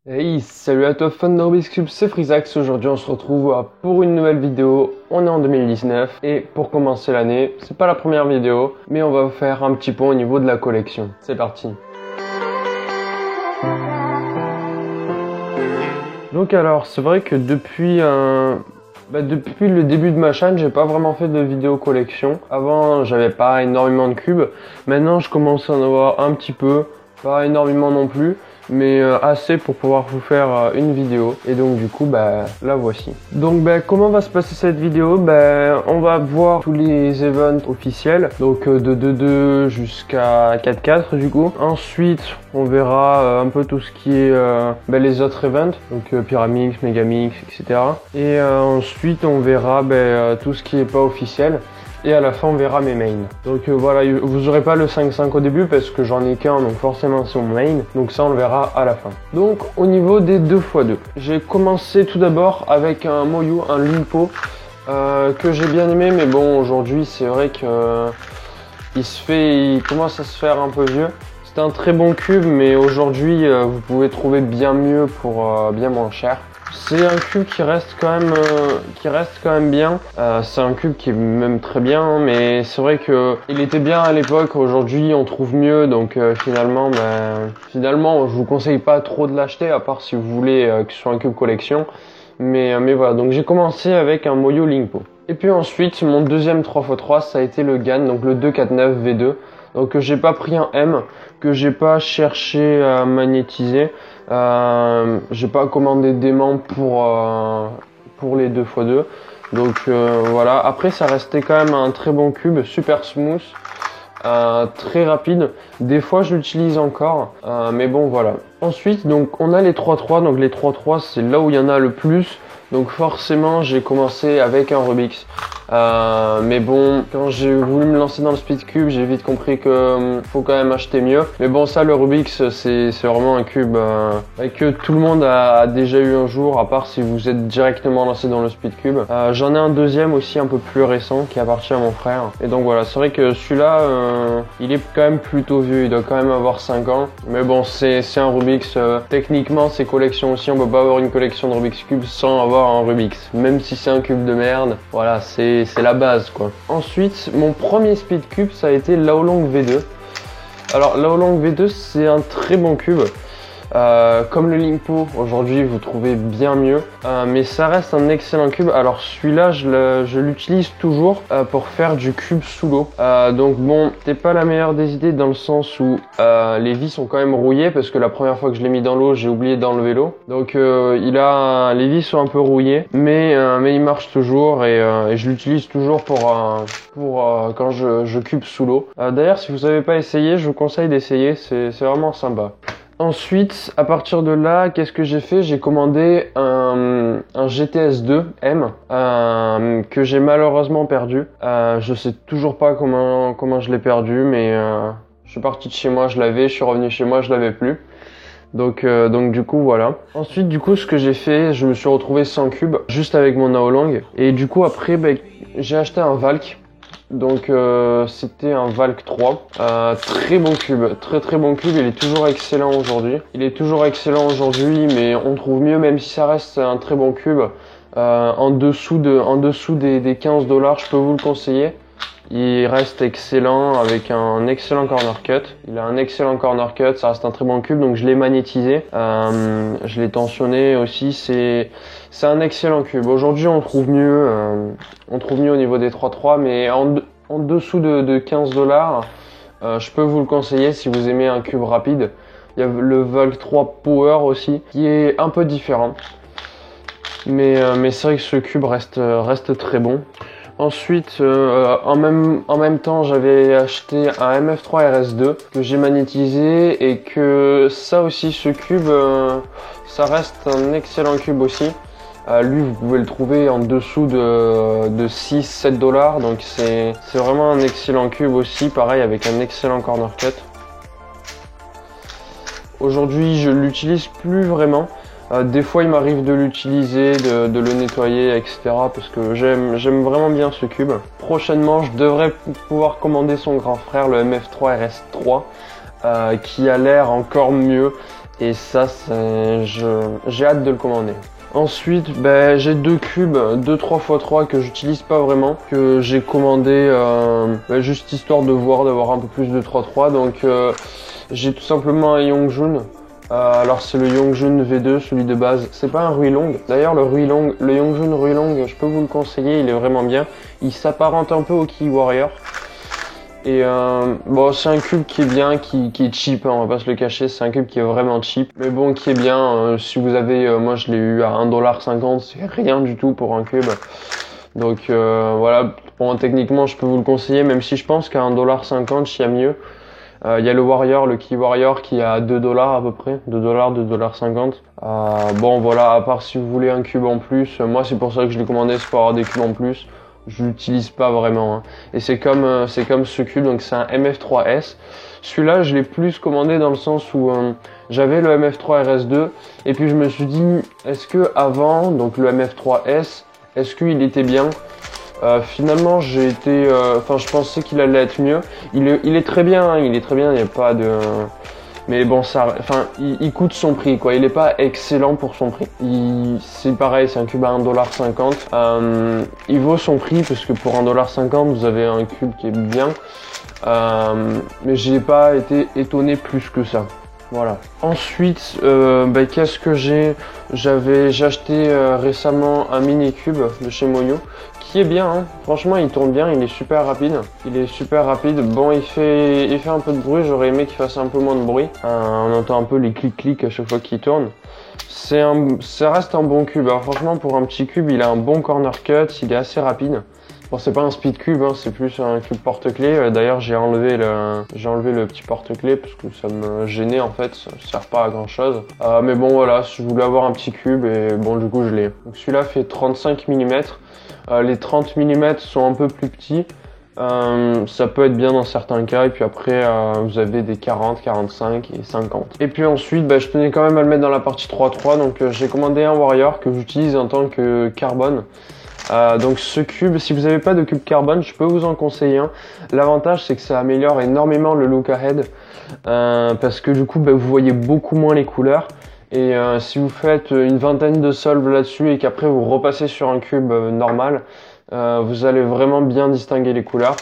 Hey, salut à toi fan de Rubik's Cube, c'est Frisax. Aujourd'hui on se retrouve pour une nouvelle vidéo. On est en 2019 et pour commencer l'année, c'est pas la première vidéo, mais on va faire un petit point au niveau de la collection. C'est parti. Donc alors, c'est vrai que depuis le début de ma chaîne, j'ai pas vraiment fait de vidéo collection. Avant, j'avais pas énormément de cubes. Maintenant, je commence à en avoir un petit peu, pas énormément non plus, mais assez pour pouvoir vous faire une vidéo. Et donc du coup, la voici. Donc comment va se passer cette vidéo? On va voir tous les events officiels, donc de 2.2 jusqu'à 4.4 du coup. Ensuite, on verra un peu tout ce qui est les autres events, donc Pyramix, Megamix, etc. Et ensuite, on verra tout ce qui est pas officiel. Et à la fin, on verra mes mains. Donc voilà, vous aurez pas le 5.5 au début parce que j'en ai qu'un, donc forcément c'est mon main. Donc ça, on le verra à la fin. Donc au niveau des 2x2, j'ai commencé tout d'abord avec un Moyu, un Limpo, que j'ai bien aimé. Mais bon, aujourd'hui, c'est vrai que il commence à se faire un peu vieux. C'était un très bon cube, mais aujourd'hui, vous pouvez trouver bien mieux pour bien moins cher. C'est un cube qui reste quand même bien. C'est un cube qui est même très bien, mais c'est vrai que il était bien à l'époque. Aujourd'hui, on trouve mieux, donc finalement, je vous conseille pas trop de l'acheter, à part si vous voulez que ce soit un cube collection. Mais voilà, donc j'ai commencé avec un Moyu Limpo. Et puis ensuite, mon deuxième 3x3, ça a été le GAN, donc le 249 V2. Donc j'ai pas pris un M, que j'ai pas cherché à magnétiser. J'ai pas commandé d'aimant pour les 2x2. Donc voilà. Après, ça restait quand même un très bon cube, super smooth, très rapide. Des fois, je l'utilise encore, mais bon, voilà. Ensuite, donc on a les 3.3. Donc les 3.3, c'est là où il y en a le plus. Donc forcément, j'ai commencé avec un Rubik's. Mais bon, quand j'ai voulu me lancer dans le Speed Cube, j'ai vite compris que faut quand même acheter mieux. Mais bon, ça, le Rubik's, c'est vraiment un cube que tout le monde a déjà eu un jour, à part si vous êtes directement lancé dans le Speed Cube. J'en ai un deuxième aussi un peu plus récent qui appartient à mon frère. Et donc voilà, c'est vrai que celui-là, il est quand même plutôt vieux, il doit quand même avoir 5 ans. Mais bon, c'est un Rubik's. Techniquement, c'est collection aussi, on peut pas avoir une collection de Rubik's Cube sans avoir un Rubik's. Même si c'est un cube de merde, voilà, c'est la base quoi. Ensuite, mon premier Speed Cube, ça a été Laolong V2. Alors Laolong V2, c'est un très bon cube. Comme le Limpo, aujourd'hui vous trouvez bien mieux, mais ça reste un excellent cube. Alors celui-là, je l'utilise toujours pour faire du cube sous l'eau. Donc bon, c'est pas la meilleure des idées dans le sens où les vis sont quand même rouillées parce que la première fois que je l'ai mis dans l'eau, j'ai oublié d'enlever l'eau. Donc les vis sont un peu rouillées, mais il marche toujours et je l'utilise toujours pour quand je cube sous l'eau. D'ailleurs, si vous n'avez pas essayé, je vous conseille d'essayer, c'est vraiment sympa. Ensuite, à partir de là, qu'est-ce que j'ai fait? J'ai commandé un GTS2 M que j'ai malheureusement perdu. Je sais toujours pas comment je l'ai perdu, mais je suis parti de chez moi, je l'avais, je suis revenu chez moi, je l'avais plus. Donc du coup voilà. Ensuite du coup ce que j'ai fait, je me suis retrouvé sans cube, juste avec mon Naolong. Et du coup après j'ai acheté un Valk. Donc c'était un Valk 3, très bon cube, très bon cube, il est toujours excellent aujourd'hui. Mais on trouve mieux même si ça reste un très bon cube. En dessous des 15 $, je peux vous le conseiller. Il reste excellent avec un excellent corner cut. Il a un excellent corner cut, ça reste un très bon cube, donc je l'ai magnétisé. Je l'ai tensionné aussi, c'est un excellent cube. Aujourd'hui on trouve mieux au niveau des 3.3, mais en dessous de 15 $, je peux vous le conseiller si vous aimez un cube rapide. Il y a le Valk 3 Power aussi, qui est un peu différent. Mais c'est vrai que ce cube reste très bon. Ensuite, en même temps, j'avais acheté un MF3 RS2 que j'ai magnétisé et que ça aussi, ce cube, ça reste un excellent cube aussi. Lui, vous pouvez le trouver en dessous de 6-7 $, donc c'est vraiment un excellent cube aussi, pareil avec un excellent corner cut. Aujourd'hui, je l'utilise plus vraiment. Des fois, il m'arrive de l'utiliser, de le nettoyer, etc. parce que j'aime vraiment bien ce cube. Prochainement, je devrais pouvoir commander son grand frère, le MF3 RS3, qui a l'air encore mieux. Et ça, j'ai hâte de le commander. Ensuite, j'ai deux cubes 3x3 que j'utilise pas vraiment, que j'ai commandé juste histoire de voir, d'avoir un peu plus de 3x3. Donc j'ai tout simplement un Yongjun. Alors c'est le Yongjun V2, celui de base. C'est pas un Ruilong. D'ailleurs le Yongjun Ruilong, je peux vous le conseiller, il est vraiment bien. Il s'apparente un peu au Key Warrior. Et bon, c'est un cube qui est bien, qui est cheap, hein, on va pas se le cacher, c'est un cube qui est vraiment cheap. Mais bon, qui est bien, si vous avez, moi je l'ai eu à 1,50$, c'est rien du tout pour un cube. Donc voilà, bon, techniquement je peux vous le conseiller, même si je pense qu'à 1,50$, il y a mieux. Il y a le Warrior, le Key Warrior qui est à 2$ à peu près, 2$, 2,50$. Bon voilà, à part si vous voulez un cube en plus, moi c'est pour ça que je l'ai commandé, c'est pour avoir des cubes en plus. Je l'utilise pas vraiment, hein. Et c'est comme ce cube, donc c'est un MF3S. Celui-là, je l'ai plus commandé dans le sens où j'avais le MF3 RS2 et puis je me suis dit, est-ce que avant, donc le MF3S, est-ce qu'il était bien? Finalement, j'ai été, je pensais qu'il allait être mieux. Il est très bien, hein, il est très bien. Il n'y a pas de mais bon, il coûte son prix, quoi. Il est pas excellent pour son prix. C'est pareil, c'est un cube à 1,50$. Il vaut son prix parce que pour 1,50$, vous avez un cube qui est bien. Mais j'ai pas été étonné plus que ça. Voilà. Ensuite, qu'est-ce que j'ai acheté récemment un mini cube de chez Moyo qui est bien, hein. Franchement il tourne bien, il est super rapide. Bon, il fait un peu de bruit, j'aurais aimé qu'il fasse un peu moins de bruit. On entend un peu les clics à chaque fois qu'il tourne. Ça reste un bon cube. Alors franchement pour un petit cube, il a un bon corner cut, il est assez rapide. Bon, c'est pas un speed cube, hein, c'est plus un cube porte-clés. D'ailleurs, j'ai enlevé le petit porte-clés parce que ça me gênait en fait, ça sert pas à grand chose. Mais bon, voilà, je voulais avoir un petit cube et bon, du coup, je l'ai. Donc celui-là fait 35 mm. Les 30 mm sont un peu plus petits. Ça peut être bien dans certains cas et puis après vous avez des 40, 45 et 50. Et puis ensuite je tenais quand même à le mettre dans la partie 3.3 donc j'ai commandé un Warrior que j'utilise en tant que carbone. Donc ce cube, si vous n'avez pas de cube carbone, je peux vous en conseiller un. L'avantage c'est que ça améliore énormément le look ahead parce que du coup vous voyez beaucoup moins les couleurs. Et si vous faites une vingtaine de solves là-dessus et qu'après vous repassez sur un cube normal, vous allez vraiment bien distinguer les couleurs.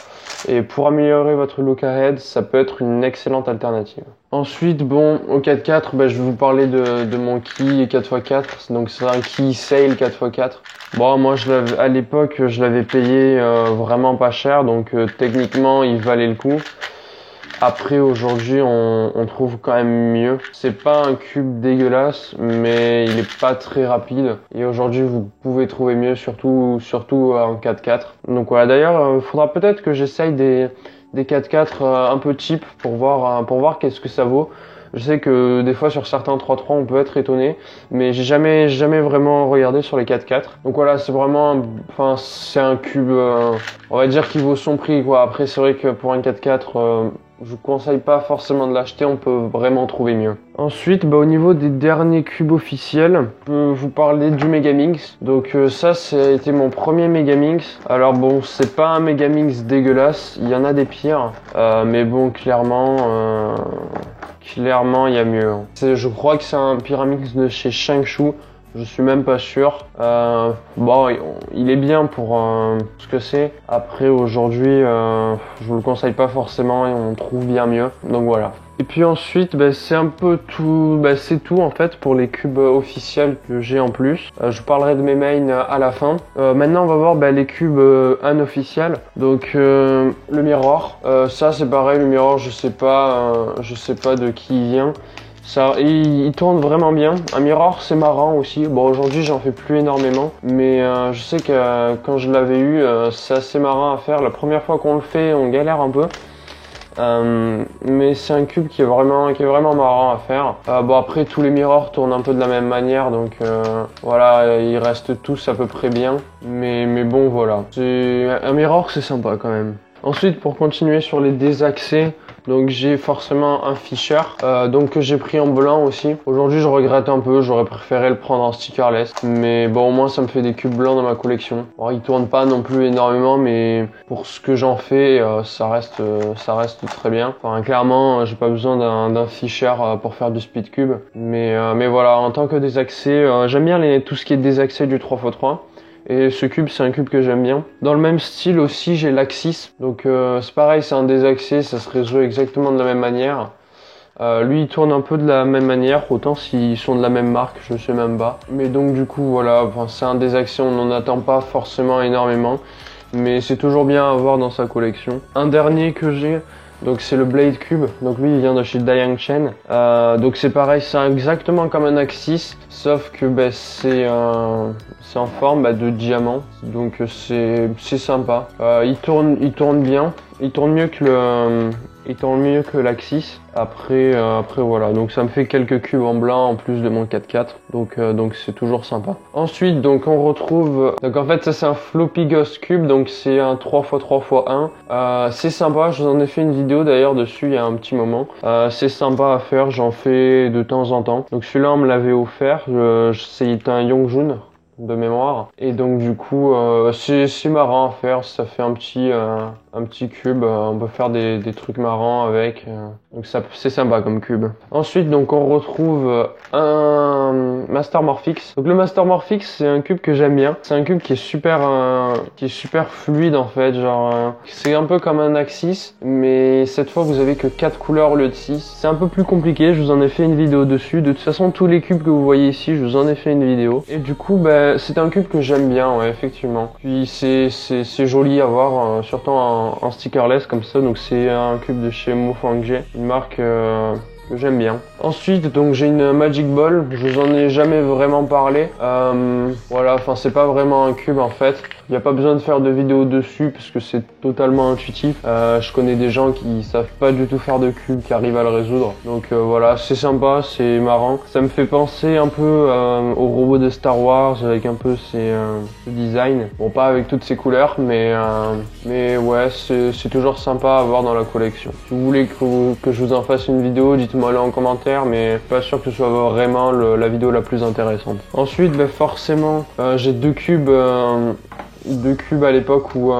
Et pour améliorer votre look ahead, ça peut être une excellente alternative. Ensuite, bon, au 4x4, je vais vous parler de mon Key 4x4. Donc c'est un Key Sail 4x4. Bon, moi à l'époque, je l'avais payé vraiment pas cher, donc techniquement, il valait le coup. Après aujourd'hui on trouve quand même mieux. C'est pas un cube dégueulasse mais il est pas très rapide et aujourd'hui vous pouvez trouver mieux surtout en 4x4. Donc voilà, d'ailleurs faudra peut-être que j'essaye des 4x4 un peu cheap pour voir qu'est-ce que ça vaut. Je sais que des fois sur certains 3.3 on peut être étonné, mais j'ai jamais vraiment regardé sur les 4x4. Donc voilà, c'est vraiment, c'est un cube, on va dire qu'il vaut son prix quoi. Après c'est vrai que pour un 4x4, je vous conseille pas forcément de l'acheter, on peut vraiment trouver mieux. Ensuite, au niveau des derniers cubes officiels, je peux vous parler du Megaminx. Donc ça a été mon premier Megaminx. Alors bon, c'est pas un Megaminx dégueulasse, il y en a des pires, mais bon, clairement il y a mieux. Je crois que c'est un Pyramix de chez Shangshu. Je suis même pas sûr. Bon, il est bien pour ce que c'est. Après, aujourd'hui, je vous le conseille pas forcément et on trouve bien mieux. Donc voilà. Et puis ensuite, c'est un peu tout. C'est tout en fait pour les cubes officiels que j'ai en plus. Je parlerai de mes mains à la fin. Maintenant, on va voir les cubes unofficiels. Donc le Mirror. Ça, c'est pareil. Le Mirror, je sais pas de qui il vient. Ça, il tourne vraiment bien. Un Mirror c'est marrant aussi. Bon aujourd'hui j'en fais plus énormément, mais je sais que quand je l'avais eu, c'est assez marrant à faire. La première fois qu'on le fait, on galère un peu. Mais c'est un cube qui est vraiment marrant à faire. Bon après tous les Mirrors tournent un peu de la même manière, donc voilà, ils restent tous à peu près bien. Mais bon voilà, un Mirror c'est sympa quand même. Ensuite, pour continuer sur les désaxés, donc j'ai forcément un Fisher, donc que j'ai pris en blanc aussi. Aujourd'hui je regrette un peu, j'aurais préféré le prendre en stickerless, mais bon au moins ça me fait des cubes blancs dans ma collection. Alors, il tourne pas non plus énormément, mais pour ce que j'en fais, ça reste très bien. Enfin clairement, j'ai pas besoin d'un Fisher pour faire du speed cube, mais voilà, en tant que désaxé, j'aime bien tout ce qui est désaxé du 3x3. Et ce cube, c'est un cube que j'aime bien. Dans le même style aussi, j'ai l'Axis. Donc c'est pareil, c'est un désaxé, ça se résout exactement de la même manière. Lui, il tourne un peu de la même manière, autant s'ils sont de la même marque, je sais même pas. Mais donc du coup, voilà, enfin, c'est un désaxé, on n'en attend pas forcément énormément. Mais c'est toujours bien à avoir dans sa collection. Un dernier que j'ai, donc c'est le Blade Cube. Donc lui, il vient de chez Dayang Chen. Donc c'est pareil, c'est exactement comme un Axis, sauf que c'est en forme de diamant. Donc c'est sympa. Il tourne bien. Il tourne mieux que l'Axis. Après voilà, donc ça me fait quelques cubes en blanc en plus de mon 4x4, donc c'est toujours sympa. Ensuite donc on retrouve, donc en fait ça c'est un Floppy Ghost Cube, donc c'est un 3x3x1. C'est sympa, je vous en ai fait une vidéo d'ailleurs dessus il y a un petit moment. C'est sympa à faire, j'en fais de temps en temps. Donc celui-là on me l'avait offert, c'est un Yongjun de mémoire, et donc du coup c'est marrant à faire, ça fait un petit cube, on peut faire des trucs marrants avec, donc ça c'est sympa comme cube. Ensuite donc on retrouve un Master Morphix. Donc le Master Morphix c'est un cube que j'aime bien, c'est un cube qui est super fluide en fait, genre c'est un peu comme un Axis, mais cette fois vous avez que 4 couleurs au lieu de 6. C'est un peu plus compliqué, je vous en ai fait une vidéo dessus. De toute façon tous les cubes que vous voyez ici, je vous en ai fait une vidéo, et du coup c'est un cube que j'aime bien, ouais, effectivement. Puis c'est joli à voir, surtout en stickerless comme ça. Donc c'est un cube de chez Mofangje, une marque que j'aime bien. Ensuite donc j'ai une Magic Ball, je vous en ai jamais vraiment parlé. Voilà, enfin c'est pas vraiment un cube en fait. Il n'y a pas besoin de faire de vidéo dessus parce que c'est totalement intuitif. Je connais des gens qui savent pas du tout faire de cube, qui arrivent à le résoudre. Donc voilà, c'est sympa, c'est marrant. Ça me fait penser un peu au robot de Star Wars avec un peu ce design. Bon, pas avec toutes ces couleurs, mais ouais, c'est toujours sympa à avoir dans la collection. Si vous voulez que je vous en fasse une vidéo, dites-moi là en commentaire, mais pas sûr que ce soit vraiment la vidéo la plus intéressante. Ensuite, forcément, j'ai deux cubes à l'époque où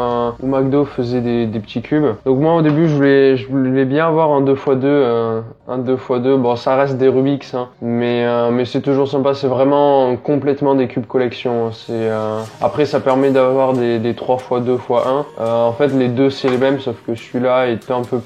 McDo faisait des petits cubes. Donc moi au début je voulais bien avoir un 2x2, un 2x2. Bon, ça reste des Rubik's, hein, mais c'est toujours sympa. C'est vraiment complètement des cubes collection. Après ça permet d'avoir des 3x2x1. En fait les deux c'est les mêmes, sauf que celui-là est un peu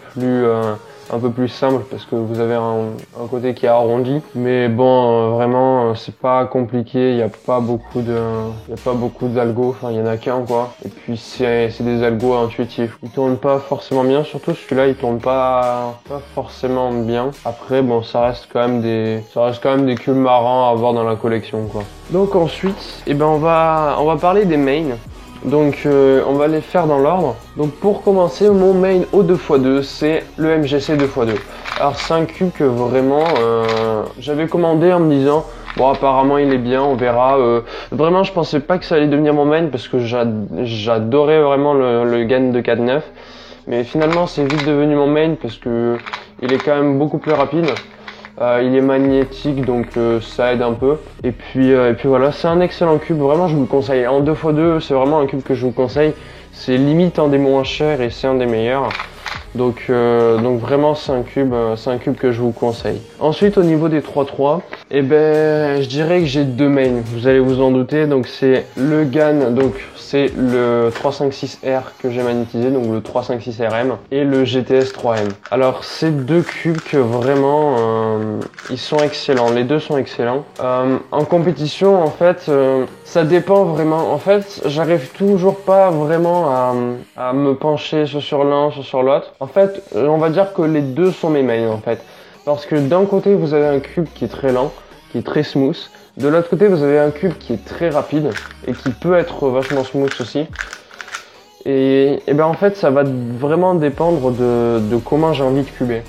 plus simple parce que vous avez un côté qui est arrondi, mais bon vraiment c'est pas compliqué, il y a pas beaucoup d'algo, enfin il y en a qu'un quoi, et puis c'est des algos intuitifs. Ils tournent pas forcément bien, surtout celui-là il tourne pas forcément bien. Après bon, ça reste quand même des cubes marrants à avoir dans la collection quoi. Donc ensuite on va parler des mains. Donc on va les faire dans l'ordre. Donc pour commencer, mon main au 2x2 c'est le MGC 2x2. Alors c'est un cube que vraiment j'avais commandé en me disant bon apparemment il est bien, on verra. Vraiment je pensais pas que ça allait devenir mon main parce que j'adorais vraiment le GAN de 4.9. Mais finalement c'est vite devenu mon main parce que il est quand même beaucoup plus rapide. Il est magnétique donc ça aide un peu, et puis voilà, c'est un excellent cube, vraiment je vous le conseille. En 2x2 c'est vraiment un cube que je vous conseille, c'est limite un des moins chers et c'est un des meilleurs. Donc vraiment c'est un cube que je vous conseille. Ensuite au niveau des 3.3, je dirais que j'ai deux mains, vous allez vous en douter. Donc c'est le GAN, donc c'est le 356R que j'ai magnétisé, donc le 356RM, et le GTS 3M. Alors c'est deux cubes que vraiment ils sont excellents, les deux sont excellents. En compétition en fait ça dépend vraiment. En fait j'arrive toujours pas vraiment à me pencher soit sur l'un soit sur l'autre. En fait on va dire que les deux sont mes mains en fait, parce que d'un côté vous avez un cube qui est très lent, qui est très smooth. De l'autre côté, vous avez un cube qui est très rapide et qui peut être vachement smooth aussi. Et en fait, ça va vraiment dépendre de comment j'ai envie de cuber.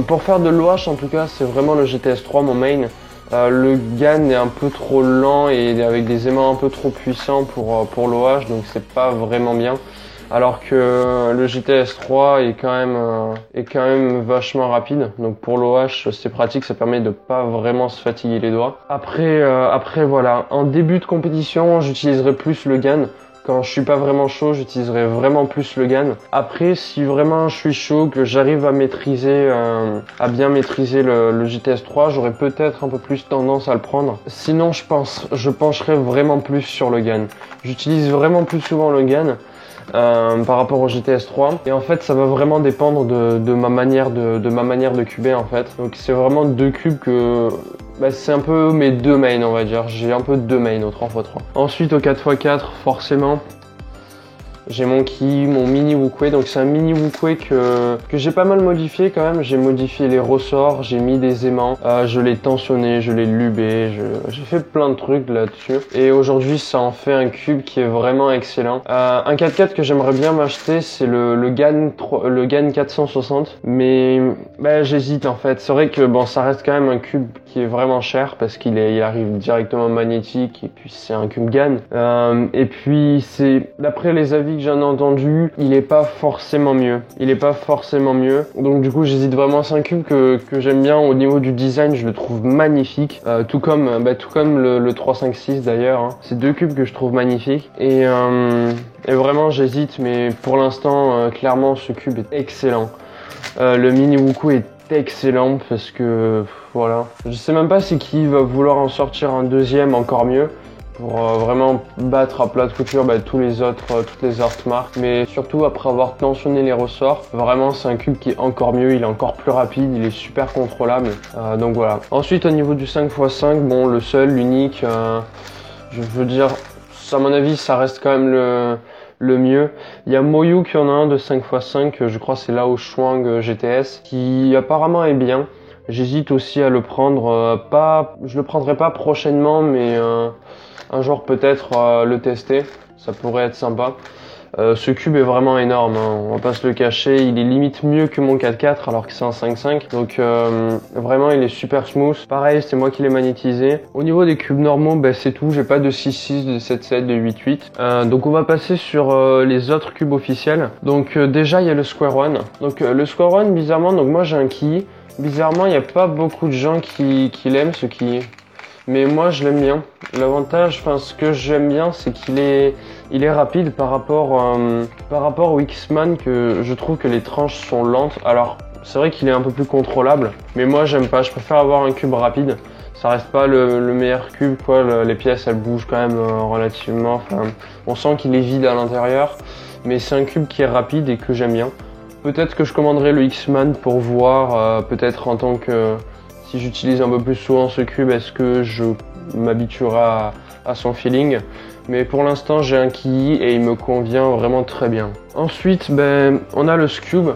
Pour faire de l'OH, en tout cas, c'est vraiment le GTS 3, mon main. Le GAN est un peu trop lent et avec des aimants un peu trop puissants pour l'OH, donc c'est pas vraiment bien. alors que le GTS 3 est quand même vachement rapide. Donc pour l'OH, c'est pratique, ça permet de pas vraiment se fatiguer les doigts. Après voilà, en début de compétition, j'utiliserai plus le GAN. Quand je suis pas vraiment chaud, j'utiliserai vraiment plus le GAN. Après, si vraiment je suis chaud, que j'arrive à bien maîtriser le GTS 3, j'aurais peut-être un peu plus tendance à le prendre. Sinon, je pencherai vraiment plus sur le GAN. J'utilise vraiment plus souvent le GAN. Par rapport au GTS 3, et en fait ça va vraiment dépendre de ma manière de cuber en fait. Donc c'est vraiment deux cubes que c'est un peu mes deux mains, on va dire. J'ai un peu deux mains au 3x3. Ensuite au 4x4, forcément j'ai mon ki, mon mini Wukwe. Donc c'est un mini Wukwe que j'ai pas mal modifié quand même. J'ai modifié les ressorts, j'ai mis des aimants, je l'ai tensionné, je l'ai lubé, j'ai fait plein de trucs là-dessus. Et aujourd'hui ça en fait un cube qui est vraiment excellent. Un 4x4 que j'aimerais bien m'acheter, c'est le GAN 460. Mais j'hésite en fait. C'est vrai que bon, ça reste quand même un cube qui est vraiment cher parce qu'il arrive directement magnétique et puis c'est un cube GAN. Et puis c'est d'après les avis que j'en ai entendu, il est pas forcément mieux. Donc du coup, j'hésite vraiment. C'est un cube que j'aime bien au niveau du design, je le trouve magnifique. Tout comme le 356 d'ailleurs. Hein. C'est deux cubes que je trouve magnifiques. Et vraiment, j'hésite, mais pour l'instant, clairement, ce cube est excellent. Le mini Wukwe est excellent parce que voilà. Je sais même pas si qui va vouloir en sortir un deuxième encore mieux. Pour vraiment battre à plat de couture toutes les autres marques, mais surtout après avoir tensionné les ressorts, vraiment c'est un cube qui est encore mieux, il est encore plus rapide, il est super contrôlable, donc voilà. Ensuite au niveau du 5x5, bon le seul, l'unique, je veux dire, à mon avis ça reste quand même le mieux. Il y a Moyu qui en a un de 5x5, je crois c'est là au Shuang GTS, qui apparemment est bien. J'hésite aussi à le prendre, je le prendrai pas prochainement, mais un jour peut-être le tester, ça pourrait être sympa. Ce cube est vraiment énorme, hein. On va pas se le cacher, il est limite mieux que mon 4x4 alors que c'est un 5.5. Donc vraiment il est super smooth. Pareil, c'est moi qui l'ai magnétisé. Au niveau des cubes normaux, c'est tout, j'ai pas de 6.6, de 7.7, de 8.8. Donc on va passer sur les autres cubes officiels. Donc déjà il y a le Square One. Donc le Square One, bizarrement, donc moi j'ai un ki. Bizarrement, il n'y a pas beaucoup de gens qui l'aiment, ce ki. Mais moi je l'aime bien. L'avantage, ce que j'aime bien, c'est qu'il est rapide par rapport au X-Man, que je trouve que les tranches sont lentes. Alors c'est vrai qu'il est un peu plus contrôlable, mais moi j'aime pas, je préfère avoir un cube rapide. Ça reste pas le meilleur cube quoi, les pièces elles bougent quand même relativement. On sent qu'il est vide à l'intérieur, mais c'est un cube qui est rapide et que j'aime bien. Peut-être que je commanderai le X-Man pour voir, peut-être en tant que... Si j'utilise un peu plus souvent ce cube, est-ce que je m'habituerai à son feeling? Mais pour l'instant, j'ai un ki et il me convient vraiment très bien. Ensuite, on a le Scube.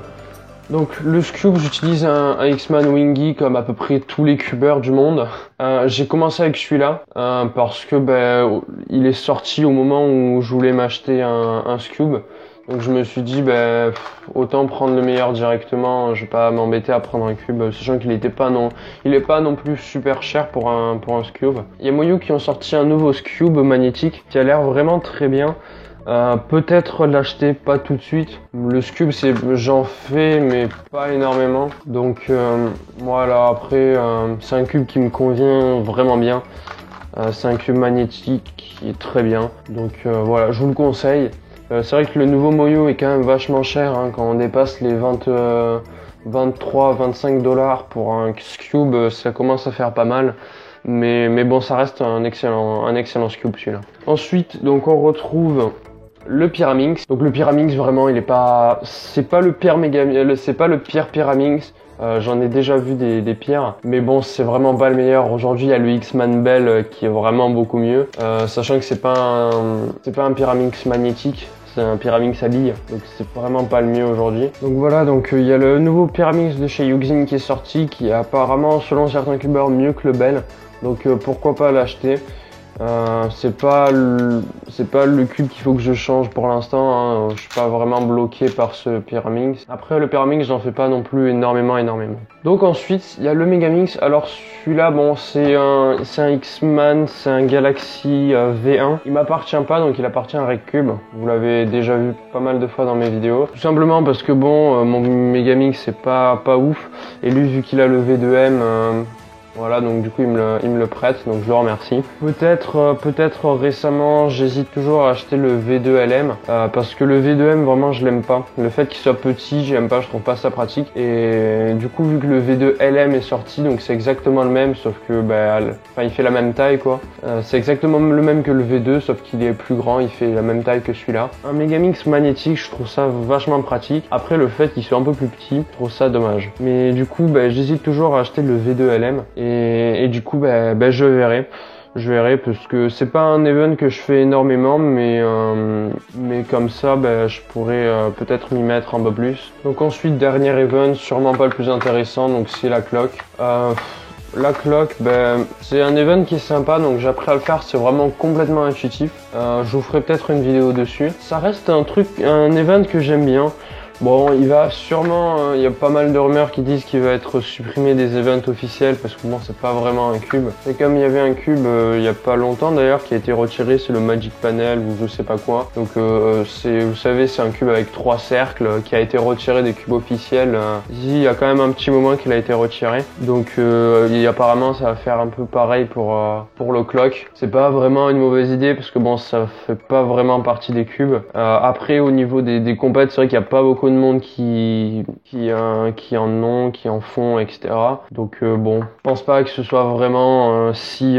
Donc le Scube, j'utilise un X-Man Wingy comme à peu près tous les cubeurs du monde. J'ai commencé avec celui-là parce que il est sorti au moment où je voulais m'acheter un Scube. Donc je me suis dit autant prendre le meilleur directement, je vais pas m'embêter à prendre un cube, sachant qu'il est pas non plus super cher pour un Scube. Il y a Moyu qui ont sorti un nouveau Scube magnétique qui a l'air vraiment très bien. Peut-être l'acheter pas tout de suite. Le Scube j'en fais mais pas énormément. Donc voilà, après c'est un cube qui me convient vraiment bien. C'est un cube magnétique qui est très bien. Donc voilà, je vous le conseille. C'est vrai que le nouveau Moyu est quand même vachement cher, hein, quand on dépasse les 23-25 $ pour un Scube, ça commence à faire pas mal. Mais bon, ça reste un excellent Scube celui-là. Ensuite, donc on retrouve le Pyraminx. Donc le Pyraminx vraiment, c'est pas le pire Pyraminx. J'en ai déjà vu des pires, mais bon, c'est vraiment pas le meilleur. Aujourd'hui, il y a le X-Man Bell qui est vraiment beaucoup mieux, sachant que c'est pas un Pyraminx magnétique. C'est un Pyraminx à billes, donc c'est vraiment pas le mieux aujourd'hui. Donc voilà, donc il y a le nouveau Pyraminx de chez Yuxin qui est sorti, qui est apparemment, selon certains cubeurs, mieux que le Bell. Donc pourquoi pas l'acheter. C'est pas le cube qu'il faut que je change pour l'instant, hein. Je suis pas vraiment bloqué par ce Pyraminx. Après le Pyraminx, j'en fais pas non plus énormément. Donc ensuite, il y a le Megaminx. Alors celui-là, bon, c'est un X-Man, c'est un Galaxy V1. Il m'appartient pas, donc il appartient à RecCube. Vous l'avez déjà vu pas mal de fois dans mes vidéos. Tout simplement parce que bon, mon Megaminx c'est pas ouf. Et lui, vu qu'il a le V2M, voilà, donc du coup il me le prête, donc je le remercie. Peut-être récemment, j'hésite toujours à acheter le V2 LM parce que le V2M vraiment je l'aime pas. Le fait qu'il soit petit, j'aime pas, je trouve pas ça pratique. Et du coup vu que le V2 LM est sorti, donc c'est exactement le même, sauf que il fait la même taille quoi. C'est exactement le même que le V2, sauf qu'il est plus grand, il fait la même taille que celui-là. Un Megaminx magnétique, je trouve ça vachement pratique. Après le fait qu'il soit un peu plus petit, je trouve ça dommage. Mais du coup j'hésite toujours à acheter le V2 LM. Et du coup, je verrai. Je verrai parce que c'est pas un event que je fais énormément, mais comme ça, je pourrais peut-être m'y mettre un peu plus. Donc ensuite, dernier event, sûrement pas le plus intéressant, donc c'est la cloque. La cloque, c'est un event qui est sympa, donc j'ai appris à le faire, c'est vraiment complètement intuitif. Je vous ferai peut-être une vidéo dessus. Ça reste un event que j'aime bien. Bon, il va sûrement, il y a pas mal de rumeurs qui disent qu'il va être supprimé des events officiels parce que bon, c'est pas vraiment un cube. C'est comme il y avait un cube il y a pas longtemps d'ailleurs qui a été retiré, c'est le Magic Panel ou je sais pas quoi. Donc vous savez, c'est un cube avec 3 cercles qui a été retiré des cubes officiels. Il y a quand même un petit moment qu'il a été retiré. Donc apparemment ça va faire un peu pareil pour le clock. C'est pas vraiment une mauvaise idée parce que bon, ça fait pas vraiment partie des cubes. Après au niveau des compètes, c'est vrai qu'il y a pas beaucoup de monde qui en font, etc. Donc bon, je pense pas que ce soit vraiment si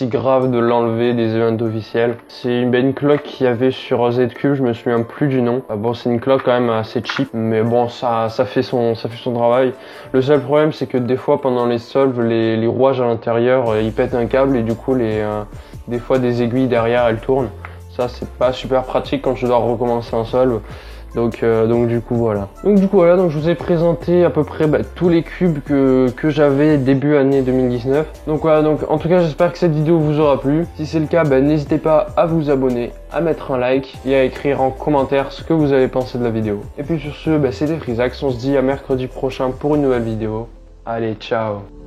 grave de l'enlever des events officiels. C'est une cloque qu'il y avait sur Z-Cube, je me souviens plus du nom. Bon, c'est une cloque quand même assez cheap, mais bon, ça fait son travail. Le seul problème, c'est que des fois pendant les solves, les rouages à l'intérieur, ils pètent un câble et du coup des fois des aiguilles derrière elles tournent. Ça, c'est pas super pratique quand je dois recommencer un solve. Donc du coup voilà. Donc je vous ai présenté à peu près tous les cubes que j'avais début année 2019. Donc voilà, donc en tout cas j'espère que cette vidéo vous aura plu. Si c'est le cas, n'hésitez pas à vous abonner, à mettre un like et à écrire en commentaire ce que vous avez pensé de la vidéo. Et puis sur ce, c'était Frisax, on se dit à mercredi prochain pour une nouvelle vidéo. Allez, ciao!